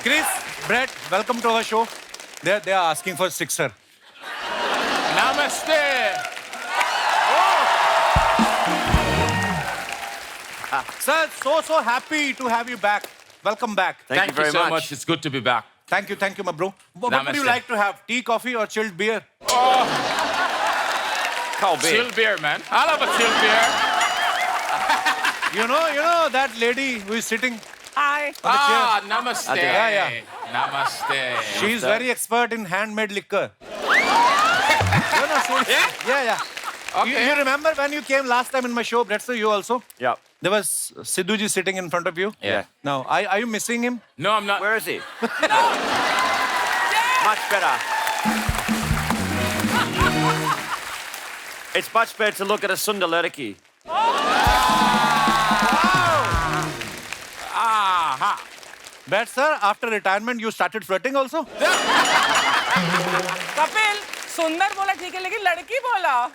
Chris, Brett, welcome to our show. They are asking for sixer. Namaste. Sir, so happy to have you back. Welcome back. Thank you very so much. much. It's good to be back. Thank you, my bro. What would you Namaste. like to have? Tea, coffee, or chilled beer? Cold beer. Chill beer, man. I'll have a chill beer. You know that lady who is sitting Hi. on the chair. Namaste. Yeah. Namaste. She is very expert in handmade liquor. Yeah. Okay. You remember when you came last time in my show, Brett, sir, you also? Yep. There was Sidhuji sitting in front of you. Yeah. Now, are you missing him? No, I'm not. Where is he? Much better. It's much better to look at a Sundar Leriki. Aha. Brett, sir, after retirement, you started flirting also? Kapil सुंदर बोला ठीक है लेकिन लड़की बोला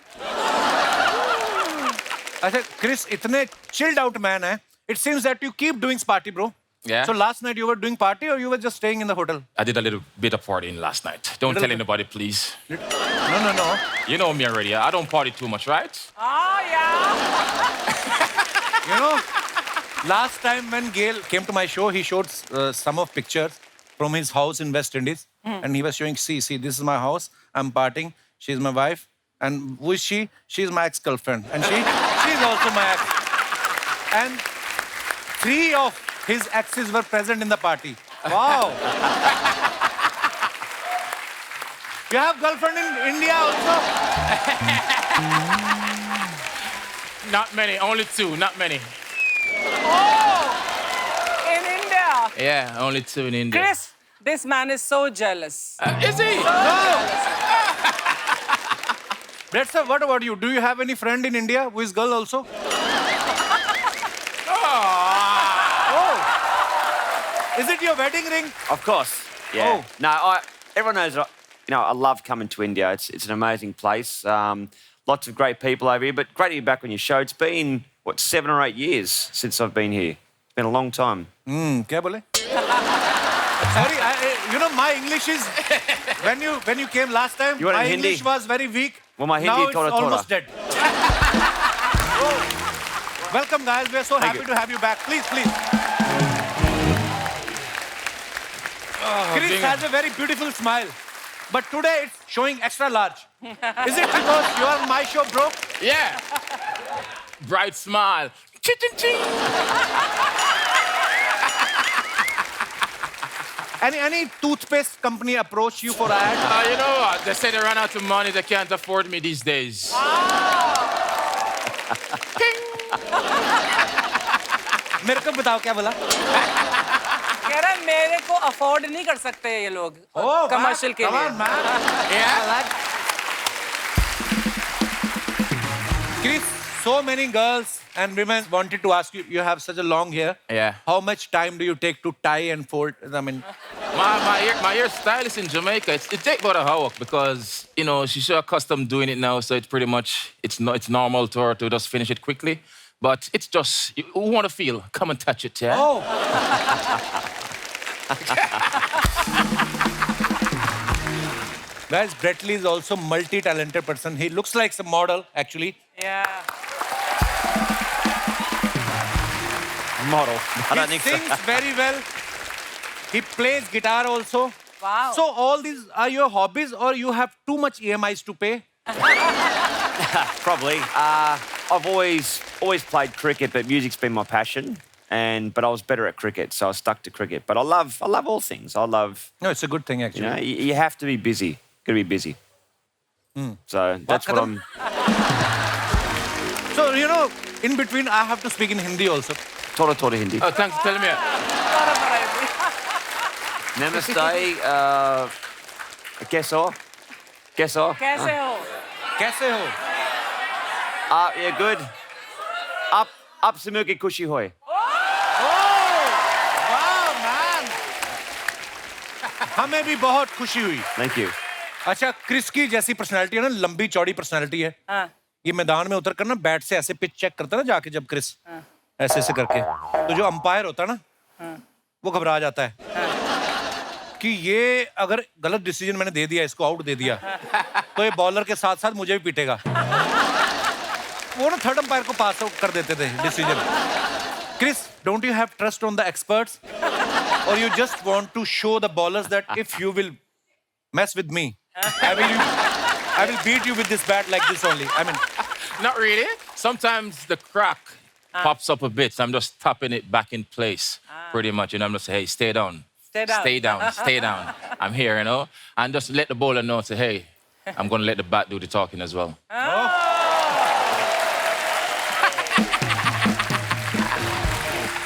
अच्छा, Chris, इतने chilled out man है. It seems that you keep doing party, bro. Yeah. So last night you were doing party or you were just staying in the hotel? I did a little bit of partying last night. Don't Little tell bit. anybody, please. No. You know me already. I don't party too much, right? हाँ यार You know, last time when Gail came to my show, he showed some of pictures from his house in West Indies. And he was showing, see, this is my house. I'm partying. She's my wife. And who is she? She's my ex-girlfriend. And she's also my ex. And 3 of his exes were present in the party. Wow. You have girlfriend in India also? Not many. Only 2. Not many. in India. Yeah, only 2 in India. Chris, this man is so jealous. Is he? Brett, sir, what about you? Do you have any friend in India who is girl also? Is it your wedding ring? Of course. Yeah. Oh. No, everyone knows. I love coming to India. It's an amazing place. Lots of great people over here. But great to be back on your show. It's been 7 or 8 years since I've been here. It's been a long time. क्या बोले? Sorry, my English is when you came last time. You want it My in Hindi? English was very weak. Well, my Hindi now is it's thoda. almost dead. Welcome, guys. We're so Thank happy you. to have you back. Please. Chris being- has a very beautiful smile, but today it's showing extra large. Is it because you are on my show, bro? Yeah. Bright smile. Ching. Any toothpaste company approach you for ad? You know what? They say they run out of money. They can't afford me these days. मेरे को बताओ क्या बोला? कह रहा है मेरे को अफोर्ड नहीं कर सकते ये लोग कमर्शियल के Come लिए on, man. Yeah. Chris, so many girls and women wanted to ask you. You have such a long hair. Yeah. How much time do you take to tie and fold? I mean, My hairstylist in Jamaica, it takes about an hour because, she's so accustomed doing it now, so it's pretty much, it's normal to her to just finish it quickly. But it's just, who want to feel? Come and touch it, yeah? oh. Guys, Brett Lee is also multi-talented person. He looks like a model, actually. Yeah. Model. I don't He think so. sings very well. He plays guitar also. Wow. So all these are your hobbies or you have too much EMIs to pay? Probably. I've always played cricket, but music's been my passion. But I was better at cricket, so I stuck to cricket. But I love all things. I love, No, it's a good thing, actually. you have to be busy. Got to be busy. So that's what I'm. So, in between, I have to speak in Hindi also. Thoda Hindi. Oh, thanks for telling me. Namaste. कैसे हो? कैसे हो कैसे हो? Yeah, good. Up से मिलके खुशी होए. Wow, man! हमें भी बहुत खुशी हुई. Thank you. अच्छा, क्रिस की जैसी पर्सनालिटी है ना, लंबी चौड़ी पर्सनालिटी है. हाँ ये मैदान में उतर कर ना बैट से ऐसे पिच चेक करता है ना जाके जब क्रिस ऐसे करके, तो जो अंपायर होता है ना वो घबरा जाता है. कि ये अगर गलत डिसीजन मैंने दे दिया, इसको आउट दे दिया, तो ये बॉलर के साथ साथ मुझे भी पीटेगा। वो ना थर्ड अंपायर को पास आउट कर देते थे decision. Chris, don't you have trust on the experts, और you just want to show the bowlers that if you will mess with me, I will beat you with this bat like this only. I mean, Not really. Sometimes the crack pops up a bit. So I'm just tapping it back in place, pretty much. And I'm just say, hey, stay down. Stay down. Stay down. Stay down. I'm here, you know. And just let the bowler know, say, hey, I'm going to let the bat do the talking as well.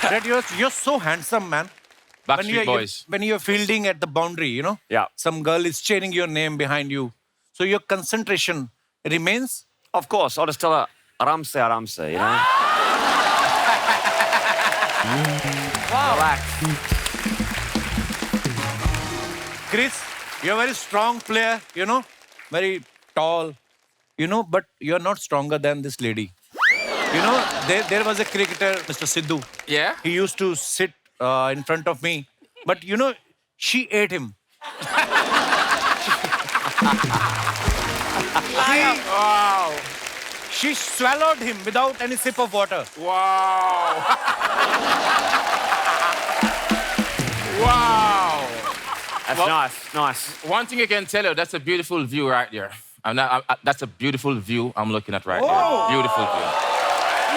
Brett, you're so handsome, man. Backstreet Boys. When you're fielding at the boundary, you know, Yeah. some girl is cheering your name behind you, so your concentration remains. Of course, I'll just tell her, Aramse, Aramse, you know? Relax. Chris, you're a very strong player, you know, very tall, you know, but you're not stronger than this lady. You know, there was a cricketer, Mr. Sidhu. Yeah? He used to sit in front of me, but you know, she ate him. Wow. She swallowed him without any sip of water. Wow. Wow. That's Well- nice, nice. One thing I can tell you, that's a beautiful view right there. That's a beautiful view I'm looking at right there. Beautiful view.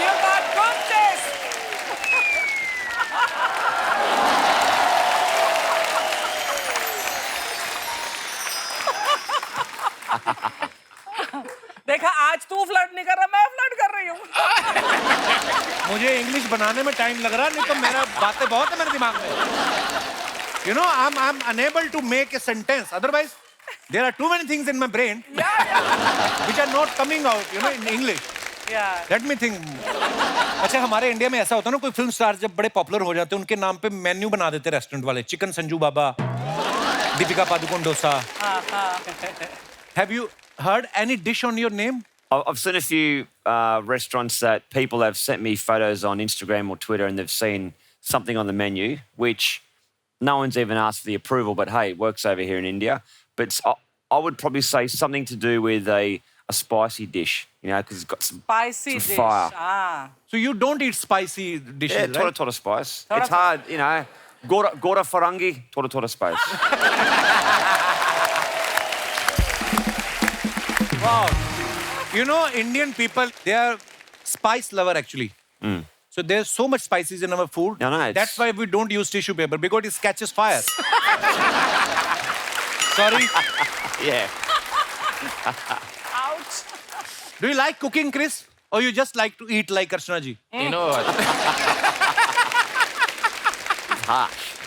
You got good taste. देखा, आज तू flirt नहीं कर रहा, मैं flirt कर रही हूँ। मुझे इंग्लिश बनाने में टाइम लग रहा, नहीं तो मेरा बातें बहुत है मेरे दिमाग में. You know, I'm unable to make a sentence. Otherwise, there are too many things in my brain which are not coming out, you know, in English. Yeah. Let me think. अच्छा, हमारे इंडिया में ऐसा होता है ना, कोई film star जब बड़े पॉपुलर हो जाते हैं, उनके नाम पे मेन्यू बना देते हैं रेस्टोरेंट वाले. Chicken Sanju Baba, Deepika Padukone dosa. Have you heard any dish on your name? I've seen a few restaurants that people have sent me photos on Instagram or Twitter, and they've seen something on the menu, which no one's even asked for the approval, but hey, it works over here in India. But I would probably say something to do with a spicy dish, you know, because it's got some Spicy some dish. fire. Ah. So you don't eat spicy dishes, Yeah, right? tora spice. Tora It's hard, you know. Gora farangi, tora spice. Wow. You know, Indian people, they are spice lover actually. So there's so much spices in our food. No, it's- That's why we don't use tissue paper, because it catches fire. Sorry. Yeah. Ouch. Do you like cooking, Chris? Or you just like to eat like Archana ji? You know what?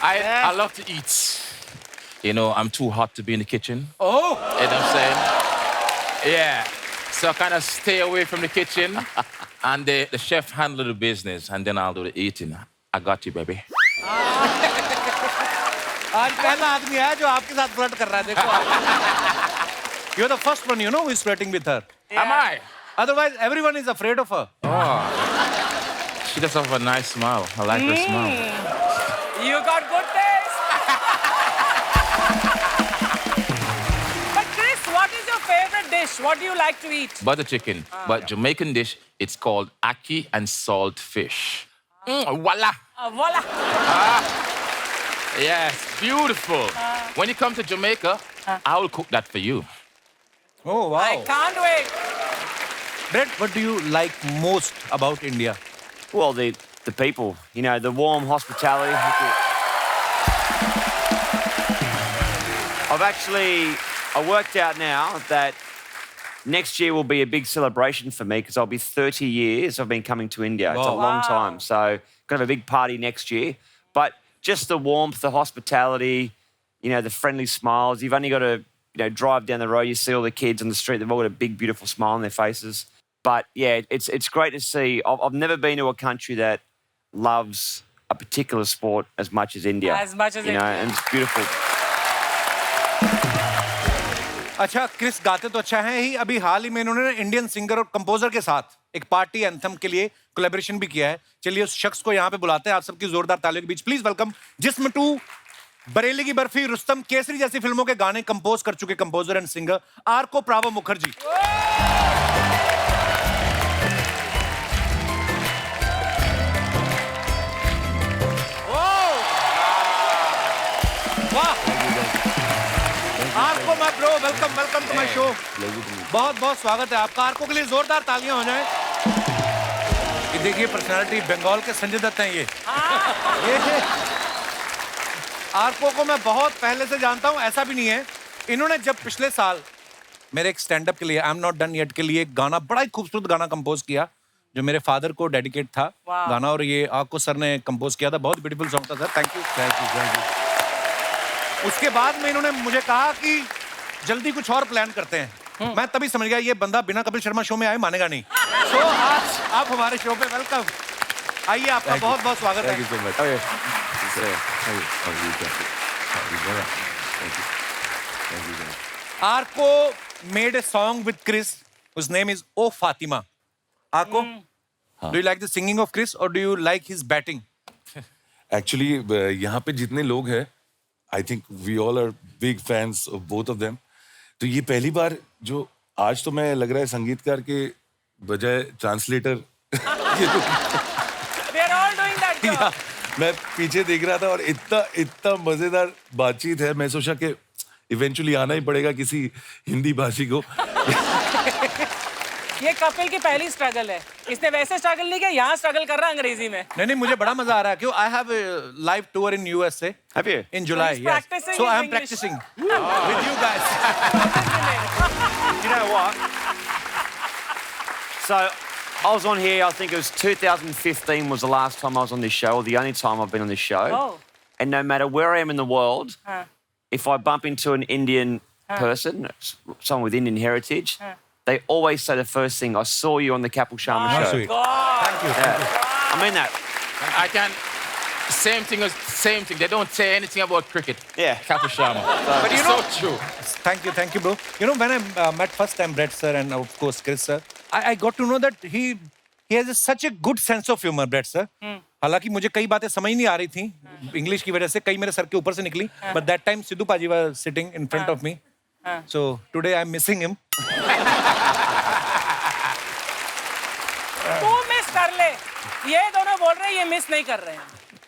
I love to eat. You know, I'm too hot to be in the kitchen. Oh. You know what I'm saying? Yeah. So I kind of stay away from the kitchen, and the chef handle the business, and then I'll do the eating. I got you, baby. आज पहला आदमी है जो आपके साथ flirt कर रहा है, देखो आप. You're the first one, you know, who is flirting with her. Am I? Otherwise, everyone is afraid of her. Oh. She does have a nice smile. I like her smile. You got good taste. But Chris, what is your favorite dish? What do you like to eat? Butter chicken. But Jamaican dish, it's called ackee and salt fish. Voila. Voila. Yes, beautiful. When you come to Jamaica, I will cook that for you. Oh, wow. I can't wait. Brett, what do you like most about India? Well, the people, you know, the warm hospitality. I worked out now that next year will be a big celebration for me because I'll be 30 years I've been coming to India. It's a Wow. long time. So, going to have a big party next year. But just the warmth, the hospitality, you know, the friendly smiles. You've only got to, you know, drive down the road. You see all the kids on the street. They've all got a big, beautiful smile on their faces. But yeah, it's great to see. I've never been to a country that loves a particular sport as much as India. As much as you know, India. and it's beautiful. अच्छा, Chris गाते तो अच्छा है ही. अभी हाल ही में इन्होंने Indian singer और composer के साथ एक पार्टी एंथम के लिए कोलैबोरेशन भी किया है. चलिए उस शख्स को यहाँ पे बुलाते हैं. आप सबकी जोरदार तालियों के बीच प्लीज वेलकम जिस्म टू बरेली की बर्फी, रुस्तम, केसरी जैसी फिल्मों के गाने कंपोज कर चुके composer and singer Arko Pravo Mukherjee. वाह, Arko my bro, welcome welcome to my show. बहुत बहुत स्वागत है आपका। आर्को के लिए जोरदार तालियां हो जाएं। ये देखिए पर्सनालिटी, बंगाल के संजय दत्त हैं ये आर्को को मैं बहुत पहले से जानता हूं, ऐसा भी नहीं है। इन्होंने जब पिछले साल मेरे एक स्टैंड अप के लिए, I am not done yet के लिए, एक गाना, बड़ा ही खूबसूरत गाना कंपोज किया जो मेरे फादर को डेडिकेट था गाना, और ये आर्को सर ने कंपोज किया था। बहुत ब्यूटीफुल सॉन्ग था sir, thank you thank you thank you. उसके बाद में इन्होंने मुझे कहा कि जल्दी कुछ और प्लान करते हैं। मैं तभी समझ गया ये बंदा बिना कपिल शर्मा शो में आए मानेगा नहीं। तो आज आप हमारे शो पे वेलकम, आइए, आपका बहुत बहुत स्वागत है। Arco made a song with Chris whose name is Oh Fatima. Arco, do you like the singing of Chris or do you like his batting? Actually यहाँ पे जितने लोग हैं, I think we all are big fans of both of them. तो ये पहली बार जो आज तो मैं लग रहा है संगीतकार के बजाय translator They are all doing that job. मैं पीछे देख रहा था और इतना इतना मजेदार बातचीत है। मैं सोचा कि इवेंचुअली आना ही पड़ेगा किसी हिंदी भाषी को। ये कपिल की पहली स्ट्रगल है। इसने वैसे स्ट्रगल नहीं किया, यहाँ स्ट्रगल कर रहा है अंग्रेजी में। नहीं, मुझे बड़ा मजा आ रहा है क्यों I have live tour in USA Have you? in July. he's Yes. practicing So his I am English. practicing with you guys. You know what? So I was on here, I think it was 2015 was the last time I was on this show, or the only time I've been on this show. Oh. And no matter where I am in the world, Huh. if I bump into an Indian person, someone with Indian heritage, they always say the first thing, I saw you on the Kapil Sharma How show. sweet. God. Thank you. Yeah. I mean that. I can. Same thing. They don't say anything about cricket. Yeah. Kapil Sharma. But you It's know, so true. thank you, bro. You know, when I met first time Brett sir and of course Chris sir, I got to know that he has such a good sense of humor, Brett sir. हालांकि मुझे कई बातें समझ नहीं आ रही थी English की वजह से, कई मेरे सर के ऊपर से निकली, but that time Sidhu paaji was sitting in front of me, so today I'm missing him. तू मिस कर ले। ये दोनों बोल रहे हैं ये मिस नहीं कर रहे हैं।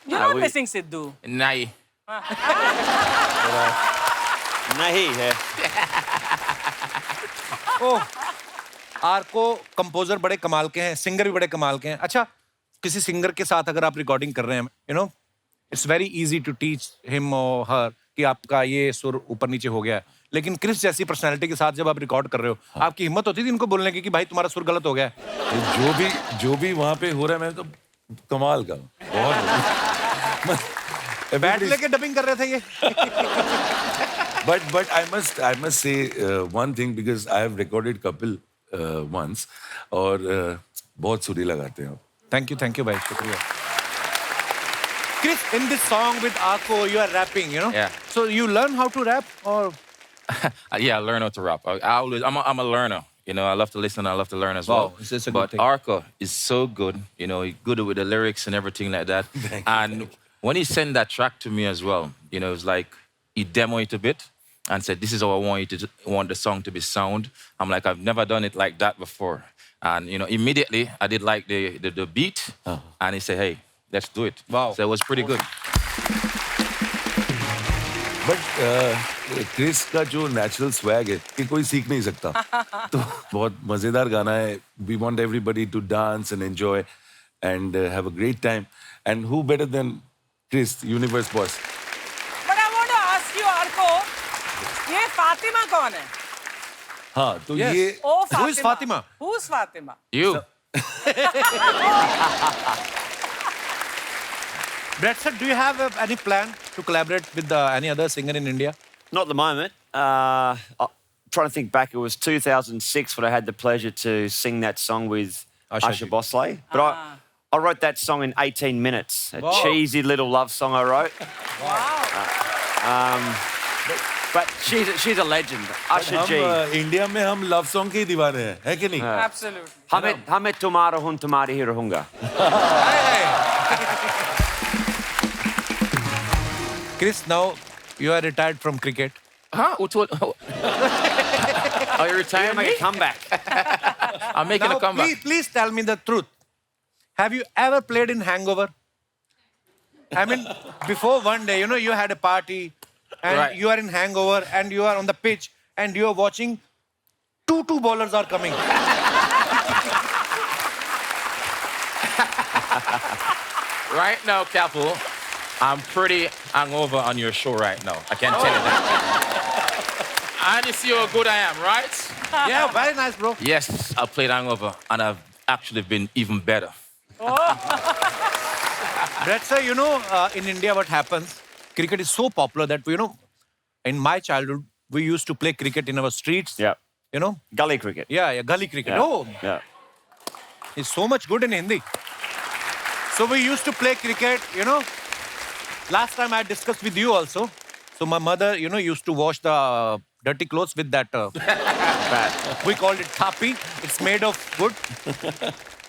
You're not we- missing Sidhu. Nahi. Nahi hai. Oh, Arko composer बड़े कमाल के हैं, सिंगर भी बड़े कमाल के हैं। अच्छा, किसी सिंगर के साथ अगर आप रिकॉर्डिंग कर रहे हैं, you know, it's very easy to teach him और हर कि आपका ये सुर ऊपर नीचे हो गया है। लेकिन क्रिस जैसी पर्सनालिटी के साथ जब आप रिकॉर्ड कर रहे हो, आपकी हिम्मत होती थी इनको बोलने की कि भाई तुम्हारा सुर गलत हो गया है? जो भी वहाँ पे हो रहा है, मैं तो कमाल का बैट लेके डबिंग कर रहे थे ये। but I must say one thing because I have recorded Kapil once और बहुत सुरीला गाते हैं आप। थैंक यू भाई, शुक्रिया। Chris, in this song with Arco, you are rapping, you know? Yeah. So you learn how to rap or? Yeah, I learn how to rap. I'm a learner. You know, I love to listen. I love to learn as Wow, well. it's a good But thing. Arco is so good. You know, he's good with the lyrics and everything like that. And when he sent that track to me as well, you know, it's like he demoed it a bit and said, "This is how I want the song to be sound." I'm like, I've never done it like that before. And you know, immediately I did like the beat, and he said, "Hey, let's do it." Wow. So it was pretty good. But Chris का जो natural swag है कि कोई सीख नहीं सकता। तो बहुत मजेदार गाना है। We want everybody to dance and enjoy and have a great time, and who better than Chris, universe boss. But I want to ask you, Arco, ये फातिमा कौन है? हाँ, तो Yes. ये Oh, Who is Fatima? Who's Fatima? You. Brett sir, do you have any plan to collaborate with any other singer in India? Not at the moment. I'm trying to think back. It was 2006 when I had the pleasure to sing that song with Asha Asha ji. Bosley. But I wrote that song in 18 minutes. A Wow. cheesy little love song I wrote. Wow. But she's a legend. Asha G. हम India में हम love song के ही दीवाने हैं, है कि नहीं? Absolutely. Hame tumara hun tumari hi rahunga. Chris, now You are retired from cricket. Huh? Who told? Are you retiring Make me? a comeback. I'm making Now, a comeback. please tell me the truth. Have you ever played in hangover? I mean, before one day, you had a party and Right. you are in hangover and you are on the pitch and you are watching two bowlers are coming. Right now, Capo, I'm pretty hungover on your show right now. I can tell you that. And you see how good I am, right? Yeah, very nice, bro. Yes, I played hangover, and I've actually been even better. Brett sir, in India what happens, cricket is so popular that, in my childhood, we used to play cricket in our streets. Yeah. You know? Gully cricket. Yeah, gully cricket. Yeah. Oh, Yeah. it's so much good in Hindi. So we used to play cricket, Last time I discussed with you also. So my mother, used to wash the dirty clothes with that. We called it thapi. It's made of wood.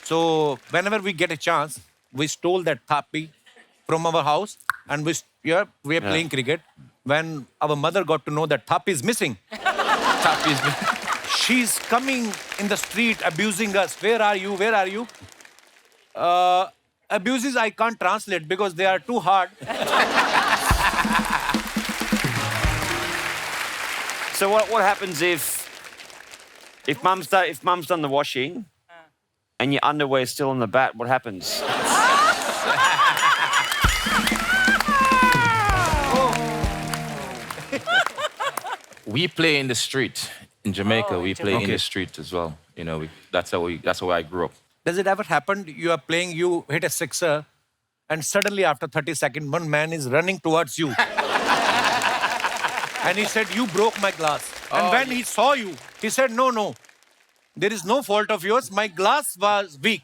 So whenever we get a chance, we stole that thapi from our house and we are playing cricket. When our mother got to know that thapi is missing, she's coming in the street abusing us. Where are you? Where are you? Abuses I can't translate because they are too hard. So what happens if mum's done the washing and your underwear's still on the bat? What happens? We play in the street in Jamaica. We play in Okay. the street as well. That's how I grew up. Does it ever happen you are playing, you hit a sixer, and suddenly after 30 seconds, one man is running towards you. And he said, you broke my glass. And when he saw you, he said, no. There is no fault of yours. My glass was weak.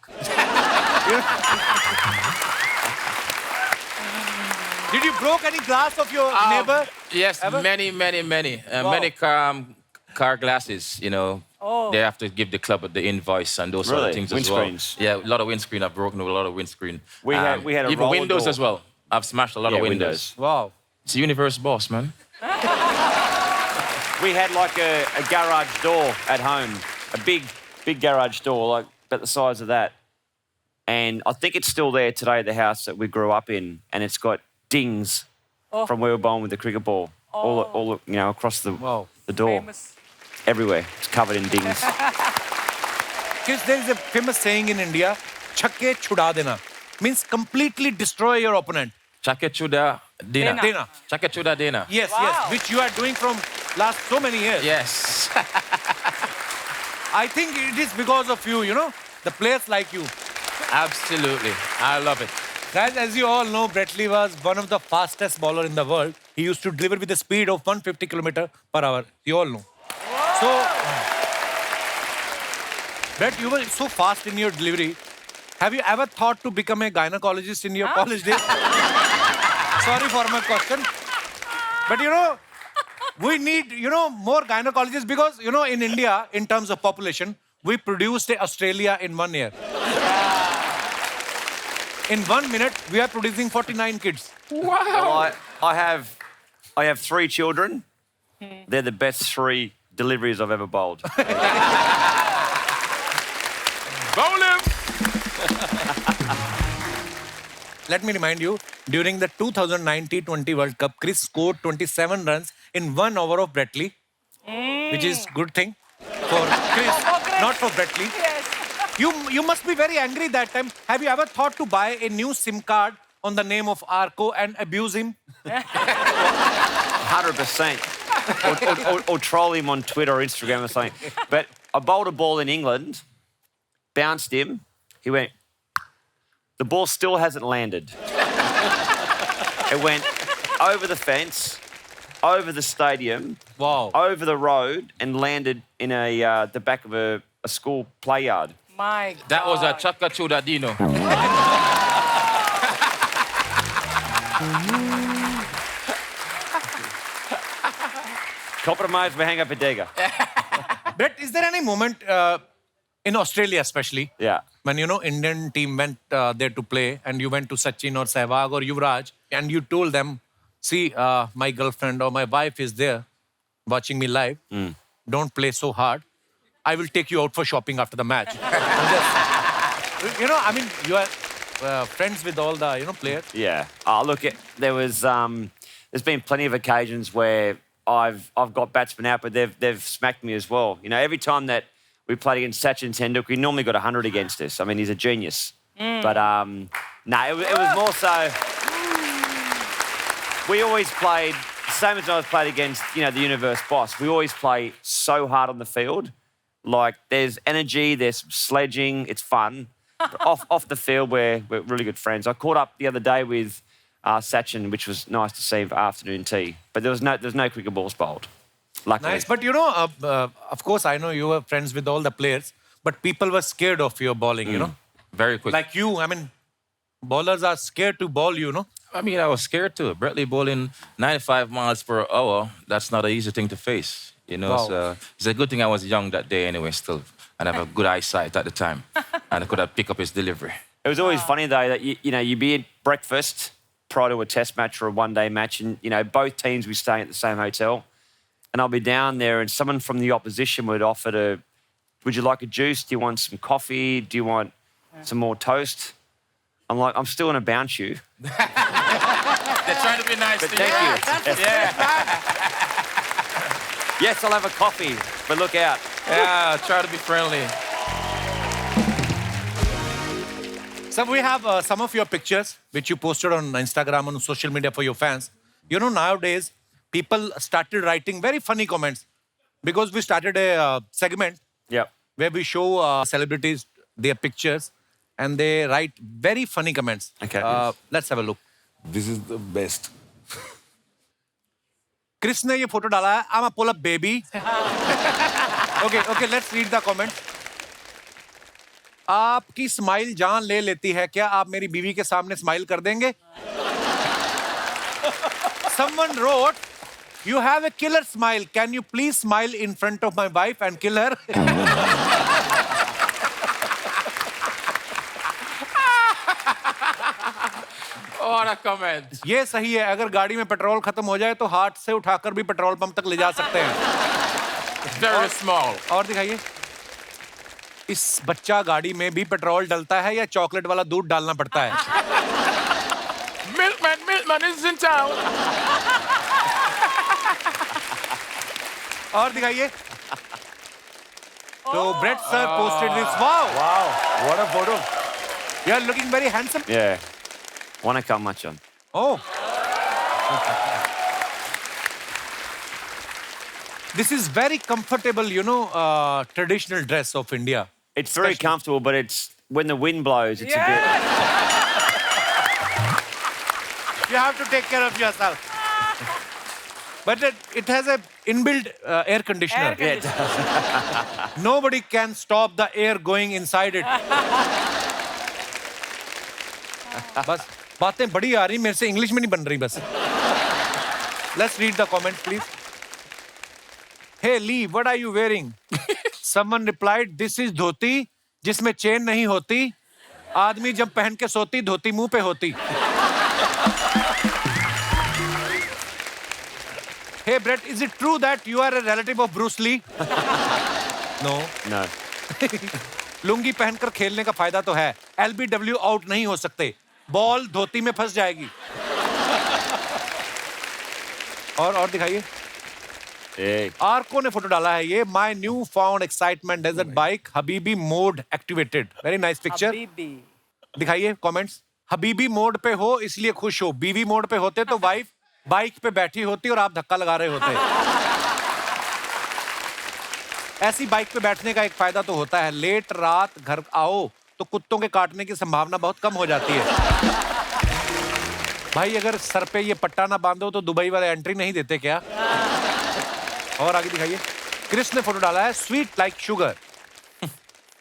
Did you broke any glass of your neighbor? Yes, Ever? many. Wow. Many car glasses, They have to give the club the invoice and those sort Really? of things as well. Windscreens? Yeah, a lot of windscreen. I've broken a lot of windscreen. We had a even roller windows door. as well. I've smashed a lot of windows. Wow. It's a universe boss, man. We had like a garage door at home, a big garage door, like about the size of that. And I think it's still there today, the house that we grew up in, and it's got dings from where we were born with the cricket ball, all across the door, Famous. everywhere. It's covered in dings. Because there is a famous saying in India, chakke chuda dena. Means completely destroy your opponent. Chake chuda dina. Dena. Chake chuda dina. Yes, Wow. yes. Which you are doing from last so many years. Yes. I think it is because of you, the players like you. Absolutely. I love it. Guys, as you all know, Brett Lee was one of the fastest bowler in the world. He used to deliver with a speed of 150 km per hour. You all know. So, Brett, you were so fast in your delivery. Have you ever thought to become a gynecologist in your college days? Sorry for my question. But we need, more gynecologists because, in India, in terms of population, we produced Australia in 1 year. In 1 minute, we are producing 49 kids. Well, I have 3 children. They're the best 3 deliveries I've ever bowled. Bowl him! Let me remind you, during the 2019 T20 World Cup, Chris scored 27 runs in 1 over of Brett Lee, which is good thing for Chris, not for Brett Lee. Yes. You must be very angry that time. Have you ever thought to buy a new SIM card on the name of Arco and abuse him? 100%. or troll him on Twitter or Instagram or something. But I bowled a ball in England, bounced him. He went, the ball still hasn't landed. It went over the fence, over the stadium, Wow. over the road, and landed in the back of a school play yard. My God. That was a chaka chuda dino. Compromise behang up Pedega. Brett, is there any moment in Australia especially, Yeah. when, Indian team went there to play and you went to Sachin or Sehwag or Yuvraj and you told them, see, my girlfriend or my wife is there watching me live. Don't play so hard. I will take you out for shopping after the match. I mean, you are friends with all the, players. Yeah. Oh, look, there's been plenty of occasions where I've got batsmen out, but they've smacked me as well. Every time that we played against Sachin Tendulkar, he normally got 100 against us. I mean, he's a genius. But it was more so. We always played, same as I was played against, the universe boss. We always play so hard on the field. Like, there's energy, there's sledging, it's fun. But off the field, we're really good friends. I caught up the other day with Sachin, which was nice to see for afternoon tea. But there's no cricket balls bowled. Luckily. Nice. But, of course, I know you were friends with all the players, but people were scared of your bowling, Very quick. Like you, I mean, bowlers are scared to bowl, I mean, I was scared too. Brett Lee bowling 95 miles per hour, that's not an easy thing to face. Wow. So it's a good thing I was young that day anyway still. And I have a good eyesight at the time. And I could have picked up his delivery. It was always funny, though, that, you'd be at breakfast prior to a test match or a one-day match, and, both teams would stay at the same hotel. And I'll be down there, and someone from the opposition would offer would you like a juice? Do you want some coffee? Do you want some more toast? I'm like, I'm still going to bounce you. They're trying to be nice But to you. thank you. Yes, I'll have a coffee, but look out. Yeah, try to be friendly. So we have some of your pictures which you posted on Instagram, on social media for your fans. Nowadays, people started writing very funny comments because we started a segment Yep. where we show celebrities their pictures and they write very funny comments. Okay. Let's have a look. This is the best. Chris ने ये photo डाला है. I'm a pull up baby. Okay, let's read the comment. आपकी smile जान ले लेती है क्या? आप मेरी बीवी के सामने स्माइल कर देंगे? Someone wrote, you have a killer smile. Can you please smile in front of my wife and kill her? What a comment. ये सही है. अगर गाड़ी में पेट्रोल खत्म हो जाए तो हाथ से उठाकर भी पेट्रोल पंप तक ले जा सकते हैं. Very small. और दिखाइए. इस बच्चा गाड़ी में भी पेट्रोल डलता है या चॉकलेट वाला दूध डालना पड़ता है? Milkman is in town. और दिखाइए. So Brett sir posted this. Wow, Wow, what a photo. you are looking very handsome. Yeah. Want to come much on. Oh. This is very comfortable, traditional dress of India. It's very comfortable, but it's when the wind blows, it's a bit. You have to take care of yourself. But it has a inbuilt air conditioner. Air conditioner. Nobody can stop the air going inside it. बस बातें बड़ी आ रही, मेरे से English में नहीं बन रही बस. Let's read the comment, please. Hey Lee, what are you wearing? Someone replied, this is धोती जिसमें चेन नहीं होती. आदमी जब पहन के सोती धोती मुंह पे होती. Hey Brett, is it true that you are a relative of Bruce Lee? No. No. Lungi पहनकर खेलने का फायदा तो है. LBW आउट नहीं हो सकते. बॉल धोती में फंस जाएगी. और दिखाइए. Yeah. आर्को ने फोटो डाला है ये. My new found excitement desert bike Habibi mode activated. Very nice picture. Habibi. दिखाइए कमेंट्स. हबीबी मोड पे हो इसलिए खुश हो. बीवी मोड पे होते तो वाइफ बाइक पे बैठी होती और आप धक्का लगा रहे होते. ऐसी बाइक पे बैठने का एक फायदा तो होता है, लेट रात घर आओ तो कुत्तों के काटने की संभावना बहुत कम हो जाती है. भाई अगर सर पे ये पट्टा ना बांधो तो दुबई वाले एंट्री नहीं देते क्या? और आगे दिखाइए. क्रिस ने फोटो डाला है. Sweet like sugar.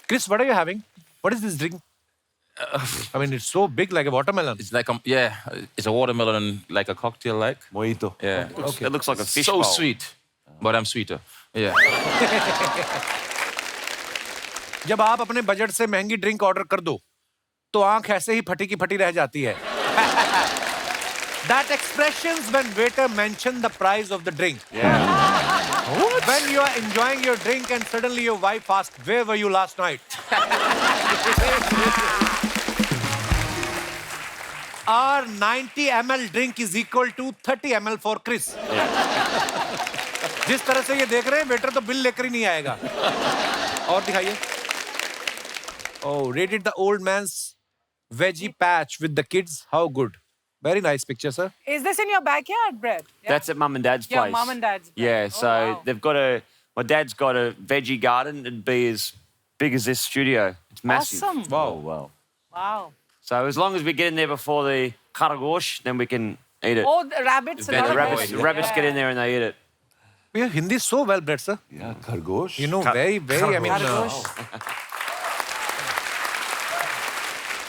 Chris, what are you having? What is this drink? I mean, it's so big, like a watermelon. It's like it's a watermelon, like a cocktail, like. Mojito. Yeah. It looks like a fish So bowl. sweet, but I'm sweeter. Yeah. जब आप अपने budget से महंगी drink order कर दो तो आंख ऐसे ही फटी की फटी रह जाती है. That expressions when waiter mention the price of the drink. When you are enjoying your drink and suddenly your wife asks, "Where were you last night?" Our 90 ml drink is equal to 30 ml for Chris. जिस तरह से ये देख रहे हैं waiter तो bill लेकर ही नहीं आएगा. और दिखाइए. Oh, rated the old man's veggie patch with the kids. How good. Very nice picture, sir. Is this in your backyard, Brett? Yeah? That's at Mum and Dad's Yeah, place. Mum and Dad's place. Yeah, Oh, so wow. they've got my dad's got a veggie garden. It'd be as big as this studio. It's massive. Awesome. Wow, wow. Wow. So as long as we get in there before the karagosh, then we can eat it. Oh, the rabbits. The a lot the of rabbits, rabbits. rabbits get in there and they eat it. We have Hindi so well bred, sir. Yeah, Khargosh. You know, very, I mean... Khargosh.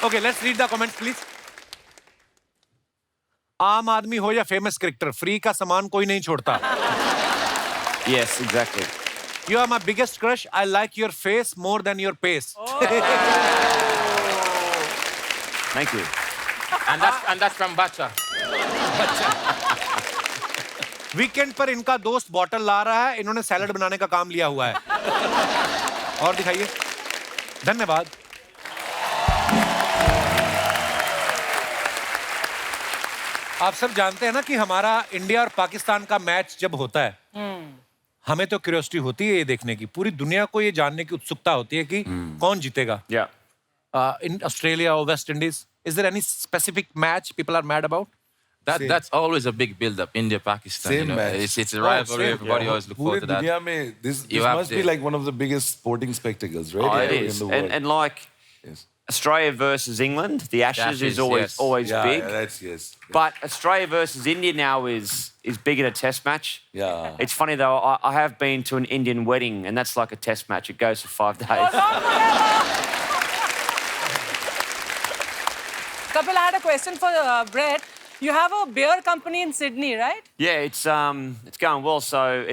Okay, let's read the comments, please. आम आदमी हो या famous cricketer, free का सामान कोई नहीं छोड़ता. Yes, exactly. You are my biggest crush. I like your face more than your pace. Thank you. And that's from Bacha. Weekend पर इनका दोस्त बॉटल ला रहा है, इन्होंने सैलड बनाने का काम लिया हुआ है. और दिखाइए. धन्यवाद. आप सब जानते हैं ना कि हमारा इंडिया और पाकिस्तान का मैच जब होता है, हमें तो क्यूरियोसिटी होती है ये देखने की. पूरी दुनिया को ये जानने की उत्सुकता होती है कि कौन जीतेगा. Yeah. In Australia or West Indies, is there any specific match people are mad about? That's always a big build-up. India, Pakistan. Same you know, match. it's a rivalry. same, Everybody Yeah. always look पूरे forward to that. दुनिया में this You have must be to- like one of the biggest sporting spectacles, right? Oh, it Yeah, is. in the world. And like Yes. Australia versus England, the Ashes, Ashes, is always yes. always Yeah, big. yeah, that's yes. But Australia versus India now is big in a test match. Yeah. It's funny though, I have been to an Indian wedding and that's like a test match. It goes for 5 days. Kapil, I had a question for Brett. You have a beer company in Sydney, right? Yeah, it's going well. So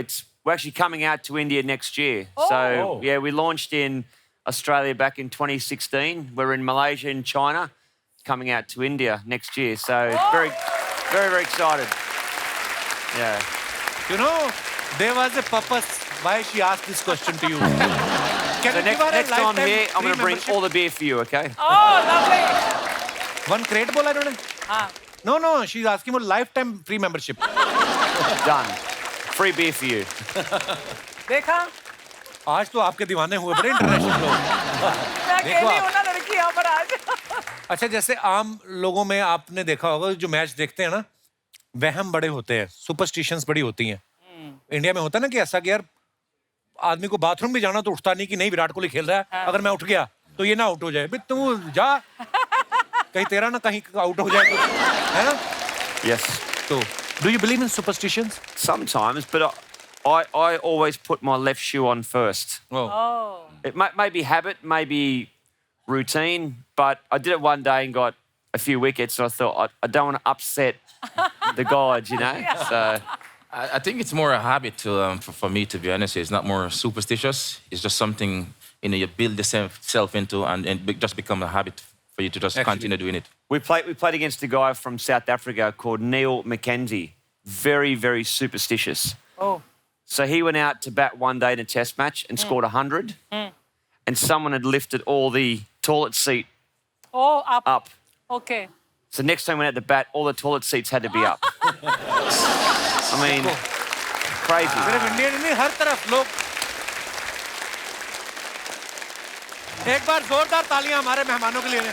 we're actually coming out to India next year. So Oh. yeah, we launched in Australia back in 2016. We're in Malaysia and China, coming out to India next year. So very, very, very excited. Yeah. You know, there was a purpose why she asked this question to you. Can So you give next her a time I'm lifetime here, I'm free going to bring membership? all the beer for you, okay? Oh, lovely. One crate बोला इन्होंने? हाँ. No, she's asking for lifetime free membership. Done. Free beer for you. देखा? आज तो आपके दीवाने हुए बड़े इंटरनेशनल लोग. मैं देखो अकेली आप. हूँ ना लड़की यहाँ पर आज. अच्छा, जैसे आम लोगों में आपने देखा होगा जो मैच देखते हैं ना, वहम बड़े होते हैं, सुपरस्टिशंस बड़ी होती हैं. इंडिया में होता है ना कि ऐसा कि यार आदमी को बाथरूम भी जाना तो उठता नहीं कि नहीं विराट कोहली खेल रहा है, अगर मैं उठ गया तो ये ना आउट हो जाए. बे तू जा, कहीं तेरा ना कहीं आउट हो जाए तो, है ना? Yes. तो do you believe in superstitions? Sometimes, but I always put my left shoe on first. Oh. It may be habit, maybe routine, but I did it one day and got a few wickets. And I thought I don't want to upset the gods, you know. So I think it's more a habit for me, to be honest. It's not more superstitious. It's just something you build yourself into, and just become a habit for you to just continue doing it. we played against a guy from South Africa called Neil McKenzie. Very, very superstitious. Oh. So he went out to bat one day in a test match and scored 100. And someone had lifted all the toilet seat Oh, up. up. Okay. So next time we went out to bat, all the toilet seats had to be up. I mean, crazy. सिर्फ Indian नहीं, हर तरफ लोग. एक बार जोरदार तालियां हमारे मेहमानों के लिए.